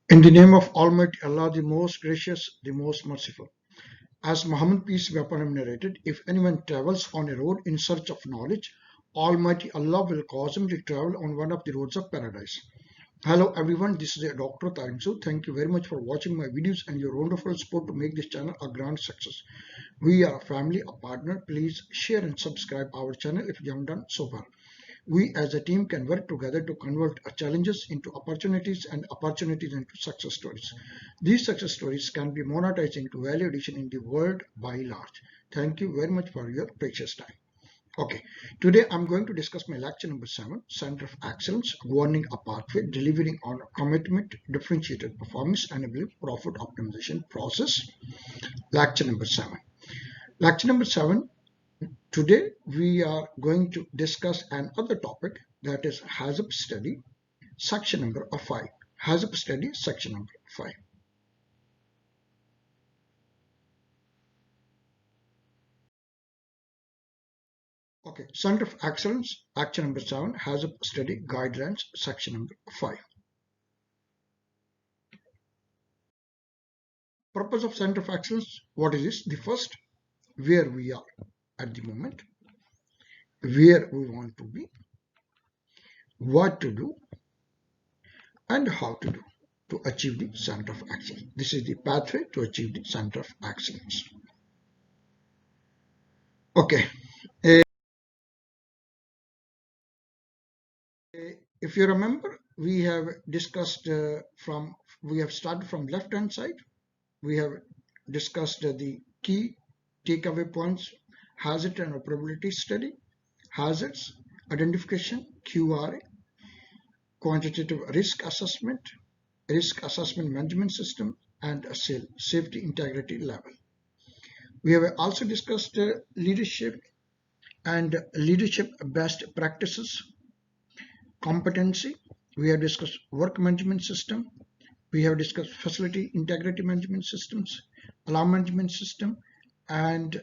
In the name of Almighty Allah, the most gracious, the most merciful. As Muhammad, peace be upon him, narrated, if anyone travels on a road in search of knowledge, Almighty Allah will cause him to travel on one of the roads of paradise. Hello everyone, this is Dr. Tariq Masood. Thank you very much for watching my videos and your wonderful support to make this channel a grand success. We are a family, a partner. Please share and subscribe our channel if you haven't done so far. We as a team can work together to convert challenges into opportunities and opportunities into success stories. These success stories can be monetized into value addition in the world by large. Thank you very much for your precious time. Okay, today I'm going to discuss my lecture number 7, Center of Excellence, Governing a Pathway, Delivering on a Commitment, Differentiated Performance, Enabling Profit Optimization Process. Lecture number 7. Lecture number 7. Today we are going to discuss another topic, that is HAZOP study, section number 5. HAZOP study, section number 5. Okay, Center of Excellence, action number 7, HAZOP study guidelines, section number 5. Purpose of Center of Excellence, what is this? The first, where we are at the moment, where we want to be, what to do, and how to do to achieve the Center of Excellence. This is the pathway to achieve the Center of Excellence. Okay. If you remember, we have discussed we have started from left hand side. We have discussed the key takeaway points: hazard and probability study, hazards identification, QRA, quantitative risk assessment management system, and a safety integrity level. We have also discussed leadership and leadership best practices, competency. We have discussed work management system. We have discussed facility integrity management systems, alarm management system, and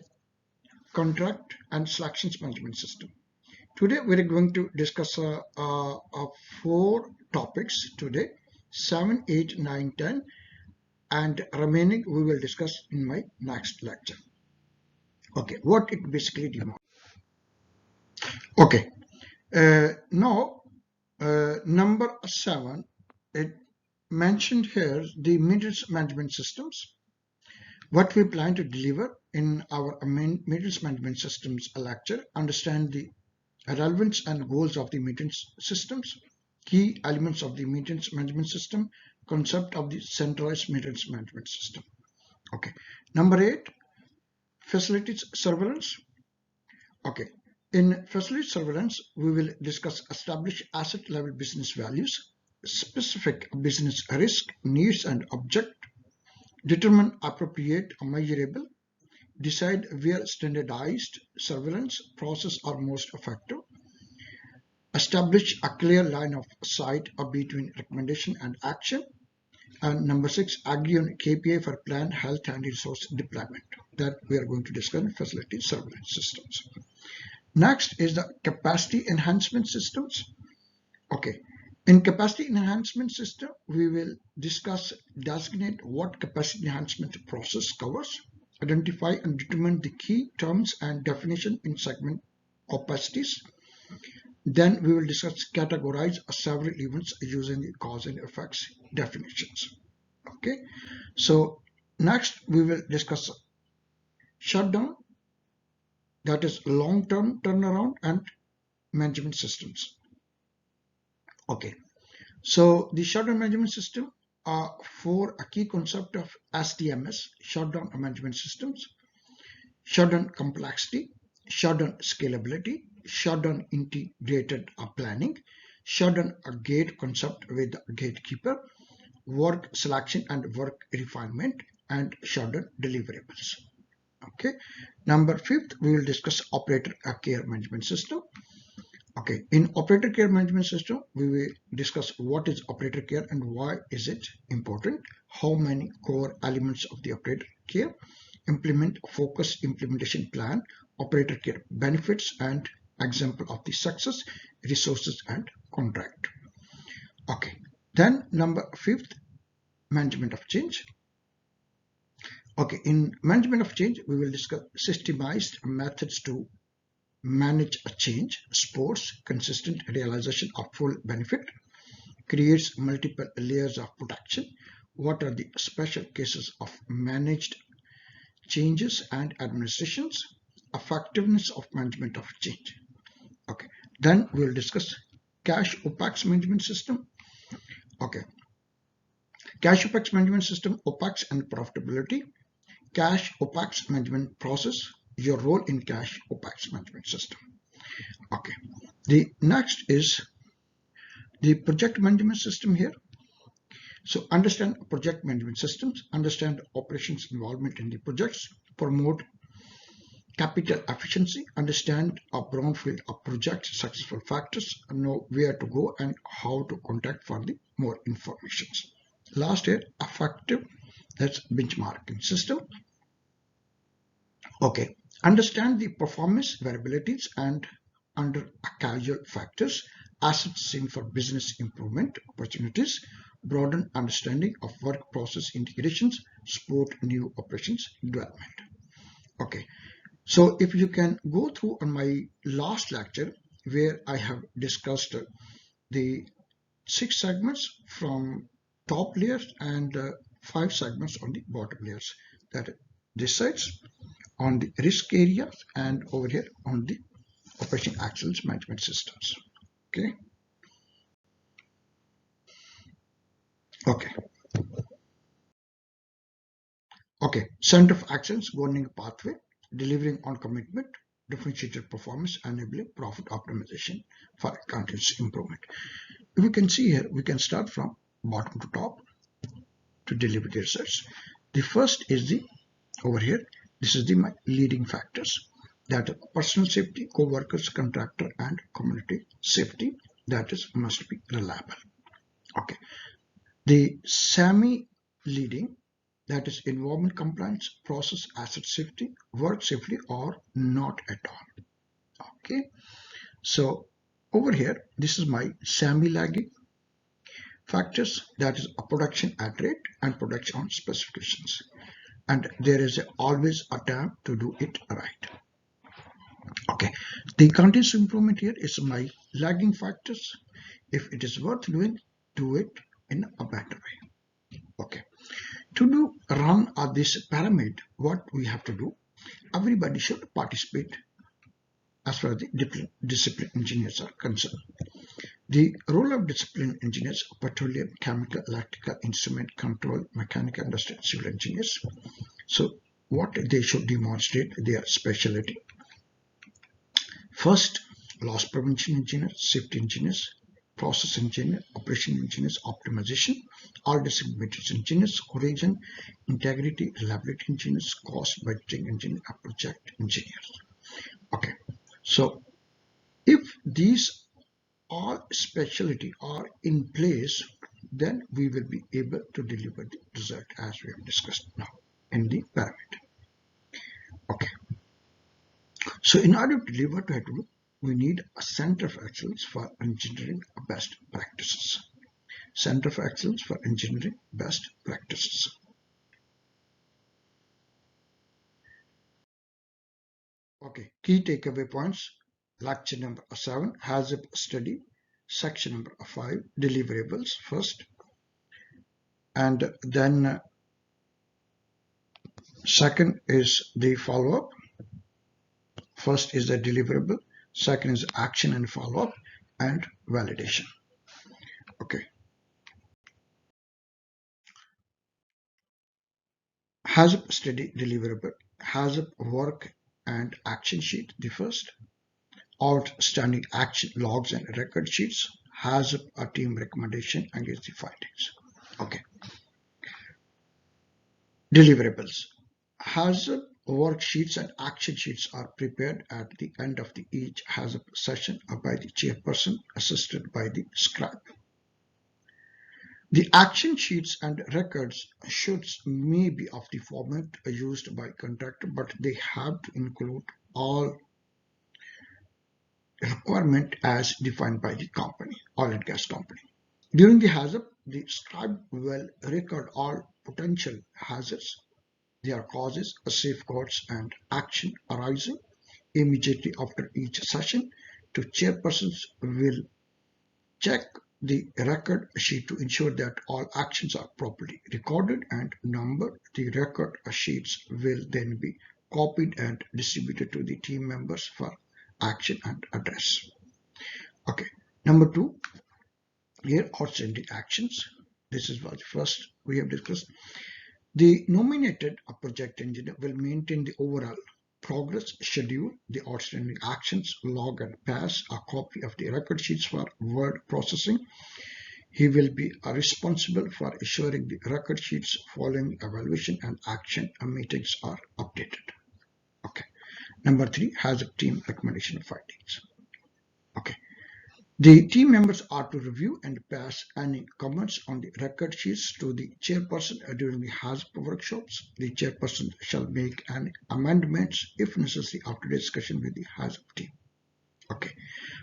contract and selections management system. Today we are going to discuss 4 topics today, 7, 8, 9, 10, and remaining we will discuss in my next lecture. Okay, what it basically demands. Okay, now number 7, it mentioned here the maintenance management systems. What we plan to deliver in our maintenance management systems lecture: understand the relevance and goals of the maintenance systems, key elements of the maintenance management system, concept of the centralized maintenance management system. Okay, number 8, facilities surveillance. Okay, in facilities surveillance, we will discuss establish asset level business values, specific business risk, needs and object, determine appropriate measurable, decide where standardized surveillance process are most effective, establish a clear line of sight between recommendation and action, and number 6, agree on KPI for planned health and resource deployment. That we are going to discuss in facility surveillance systems. Next is the capacity enhancement systems. Okay, in capacity enhancement system, we will discuss, designate what capacity enhancement process covers, identify and determine the key terms and definition in segment capacities. Then we will discuss, categorize several events using the cause and effects definitions. Okay, so next we will discuss shutdown, that is long-term turnaround and management systems. Okay, so the shutdown management system are for a key concept of SDMS, shutdown management systems: shutdown complexity, shutdown scalability, shutdown integrated planning, shutdown gate concept with gatekeeper, work selection and work refinement, and shutdown deliverables. Okay, number 5th, we will discuss operator care management system. Okay, in operator care management system, we will discuss what is operator care and why is it important, how many core elements of the operator care, implement focused implementation plan, operator care benefits and example of the success, resources and contract. Okay, then number 5th, management of change. Okay, in management of change, we will discuss systemized methods to manage a change, supports consistent realization of full benefit, creates multiple layers of protection. What are the special cases of managed changes and administrations? Effectiveness of management of change. Okay, then we will discuss cash OPEX management system. Okay, cash OPEX management system, OPEX and profitability. Cash OPEX management process, your role in cash OPEX management system. Okay, the next is the project management system here. So understand project management systems, understand operations involvement in the projects, promote capital efficiency, understand a brownfield of project successful factors, know where to go and how to contact for the more information. Last here, effective, that's benchmarking system. Okay, understand the performance variabilities and under casual factors, assets seen for business improvement opportunities, broaden understanding of work process integrations, support new operations development. Okay, so if you can go through on my last lecture where I have discussed the 6 segments from top layers and 5 segments on the bottom layers, that this sides on the risk areas and over here on the operation excellence management systems. Okay. Okay. Center of excellence, governing pathway, delivering on commitment, differentiated performance, enabling profit optimization for continuous improvement. If you can see here, we can start from bottom to top to deliver the results. The first is the over here. This is the my leading factors, that personal safety, co-workers, contractor, and community safety, that is must be reliable. Okay. The semi-leading, that is environment compliance, process asset safety, work safely, or not at all. Okay. So over here, this is my semi-lagging factors, that is a production at rate and production on specifications. And there is always a time to do it right. Okay, the continuous improvement here is my lagging factors. If it is worth doing, do it in a better way. Okay, to do run of this pyramid, what we have to do, everybody should participate as far as the discipline engineers are concerned. The role of discipline engineers, petroleum, chemical, electrical, instrument, control, mechanical, industrial, civil engineers. So what they should demonstrate their specialty. First, loss prevention engineers, safety engineers, process engineer, operation engineers, optimization, all discipline engineers, cohesion, integrity, reliability engineers, cost budgeting engineer, project engineers. Okay, so if these all specialty are in place, then we will be able to deliver the result as we have discussed now in the pyramid. Okay. So in order to deliver to HAZOP, we need a center of excellence for engineering best practices. Center of excellence for engineering best practices. Okay. Key takeaway points. Lecture number 7, HAZOP study, section number 5, deliverables first, and then second is the follow-up. First is the deliverable, second is action and follow-up, and validation. Okay. HAZOP study deliverable, HAZOP work and action sheet, the first. Outstanding action logs and record sheets, HAZOP a team recommendation against the findings. Okay. Deliverables. HAZOP worksheets and action sheets are prepared at the end of each HAZOP session by the chairperson, assisted by the scribe. The action sheets and records may be of the format used by contractor, but they have to include all requirement as defined by the company, oil and gas company. During the HAZOP, the scribe will record all potential hazards, their causes, safeguards, and action arising immediately after each session. The chairpersons will check the record sheet to ensure that all actions are properly recorded and numbered. The record sheets will then be copied and distributed to the team members for action and address. Okay, number two, here outstanding actions. This is what first we have discussed. The nominated project engineer will maintain the overall progress schedule, the outstanding actions, log and pass a copy of the record sheets for word processing. He will be responsible for ensuring the record sheets following evaluation and action meetings are updated. Okay. Number three, has a team recommendation findings. Okay. The team members are to review and pass any comments on the record sheets to the chairperson during the HAZOP workshops. The chairperson shall make any amendments if necessary after discussion with the HAZOP team. Okay,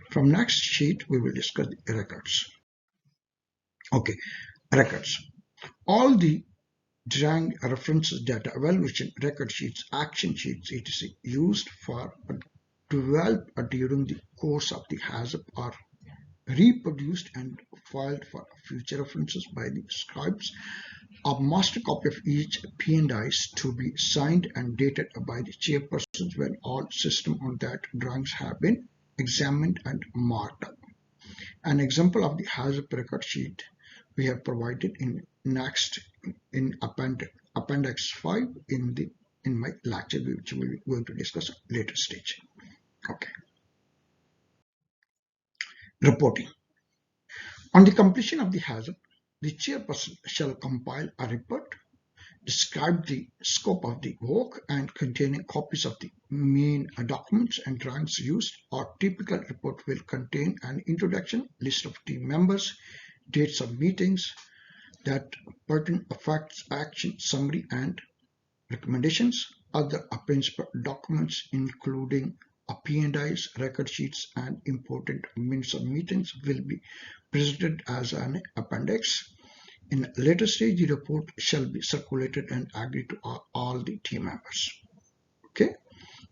from next sheet we will discuss the records. Okay, records. All the drawing references, data evaluation, record sheets, action sheets, etc. used for developed during the course of the HAZOP are reproduced and filed for future references by the scribes. A master copy of each P&I is to be signed and dated by the chairpersons when all system on that drawings have been examined and marked up. An example of the HAZOP record sheet we have provided in appendix 5 in my lecture, which we will be going to discuss at a later stage. Okay. Reporting. On the completion of the HAZOP, the chairperson shall compile a report, describe the scope of the work and containing copies of the main documents and drawings used. Our typical report will contain an introduction, list of team members, dates of meetings that pertain facts, action, summary, and recommendations. Other principal documents, including P&Is, record sheets, and important minutes of meetings, will be presented as an appendix. In a later stage, the report shall be circulated and agreed to all the team members. Okay.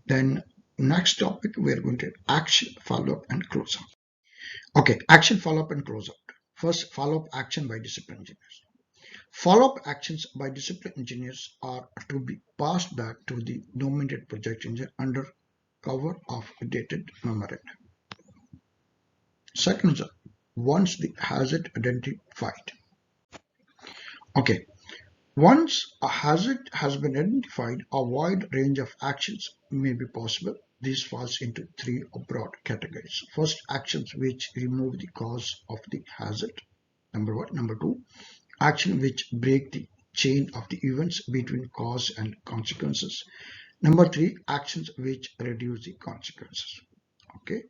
Then next topic, we are going to action, follow-up, and close-out. Okay, action, follow-up, and close-out. First, follow-up action by discipline engineers. Follow-up actions by discipline engineers are to be passed back to the nominated project engineer under cover of a dated memorandum. Second, once the hazard identified. Okay, once a hazard has been identified, a wide range of actions may be possible. This falls into three broad categories. First, actions which remove the cause of the hazard. Number one. Number two, actions which break the chain of the events between cause and consequences. Number three, actions which reduce the consequences. Okay,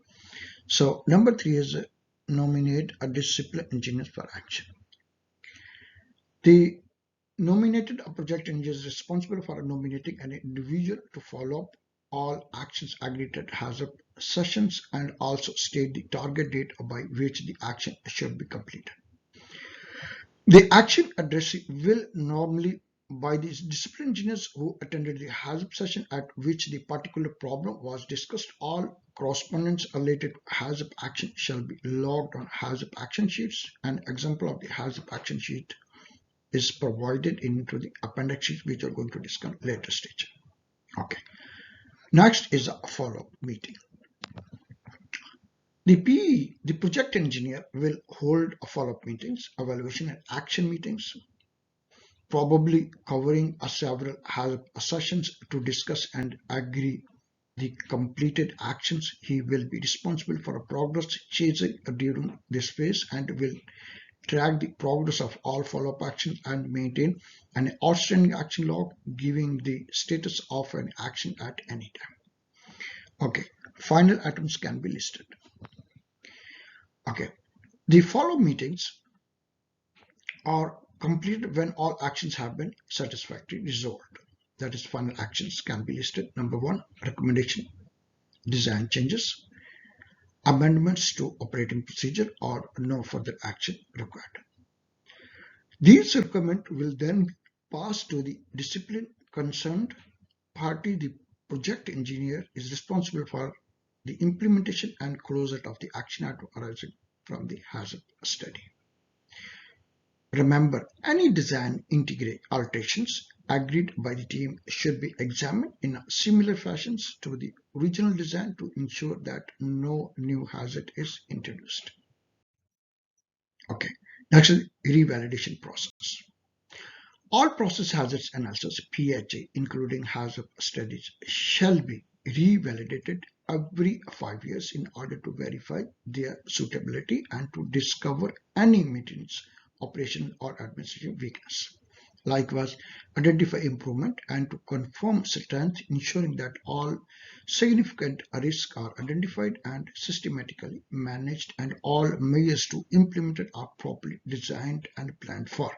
so number three is nominate a discipline engineer for action. The nominated project engineer is responsible for nominating an individual to follow up all actions agreed at HAZOP sessions and also state the target date by which the action should be completed. The action addressee will normally by the discipline engineers who attended the HAZOP session at which the particular problem was discussed. All correspondence related to HAZOP action shall be logged on HAZOP action sheets. An example of the HAZOP action sheet is provided into the appendix sheet, which we are going to discuss later stage. Okay. Next is a follow-up meeting. The PE, the project engineer, will hold follow-up meetings, evaluation and action meetings, probably covering several HAZOP sessions to discuss and agree the completed actions. He will be responsible for a progress chasing during this phase and will track the progress of all follow-up actions and maintain an outstanding action log giving the status of an action at any time. Okay, final items can be listed. Okay, the follow meetings are completed when all actions have been satisfactorily resolved. That is, final actions can be listed. Number one, recommendation, design changes. amendments to operating procedure, or no further action required. These requirements will then pass to the discipline concerned party. The project engineer is responsible for the implementation and closure of the action item arising from the HAZOP study. Remember, any design integrate alterations agreed by the team should be examined in similar fashions to the original design to ensure that no new hazard is introduced. Okay, next is revalidation process. All process hazards analysis (PHA), including HAZOP studies, shall be revalidated every 5 years in order to verify their suitability and to discover any maintenance, operation, or administrative weakness. Likewise, identify improvement and to confirm strength, ensuring that all significant risks are identified and systematically managed and all measures to implement it are properly designed and planned for.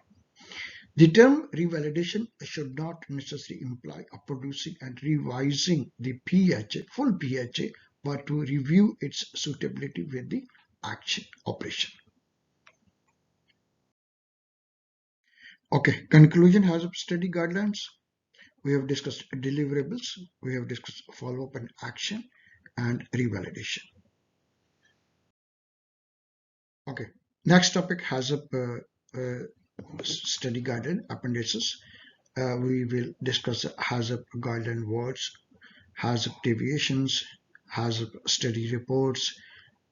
The term revalidation should not necessarily imply producing and revising the full PHA, but to review its suitability with the action operation. Okay, conclusion HAZOP study guidelines. We have discussed deliverables, we have discussed follow-up and action, and revalidation. Okay, next topic, HAZOP study guideline appendices. We will discuss HAZOP guideline words, HAZOP deviations, HAZOP study reports,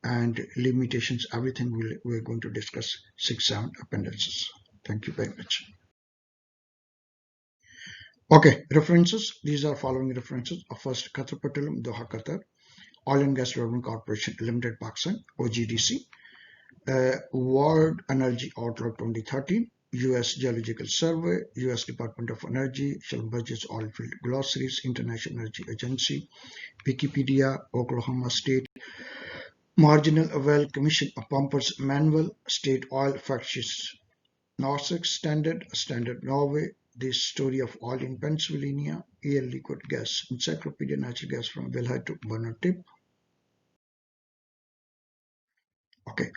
and limitations. Everything we're going to discuss 6-7 appendices. Thank you very much. Okay, references. These are following references. First, Qatar Petroleum, Doha, Qatar. Oil and Gas Development Corporation Limited, Pakistan, OGDC. World Energy Outlook 2013. U.S. Geological Survey, U.S. Department of Energy, Schlumberger's Oilfield Glossaries, International Energy Agency, Wikipedia, Oklahoma State Marginal Well Commission, a Pumpers Manual, State Oil Facts, Norsex Standard, Standard Norway, The Story of Oil in Pennsylvania, Air Liquid Gas Encyclopedia, Natural Gas from Wellhead to Burner Tip. Okay.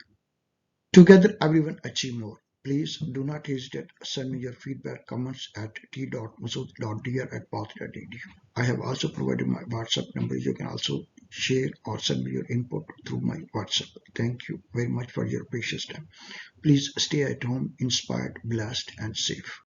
Together, everyone achieve more. Please do not hesitate. Send me your feedback, comments at t.masood.dr@path.edu. I have also provided my WhatsApp number. You can also share or send me your input through my WhatsApp. Thank you very much for your precious time. Please stay at home, inspired, blessed, and safe.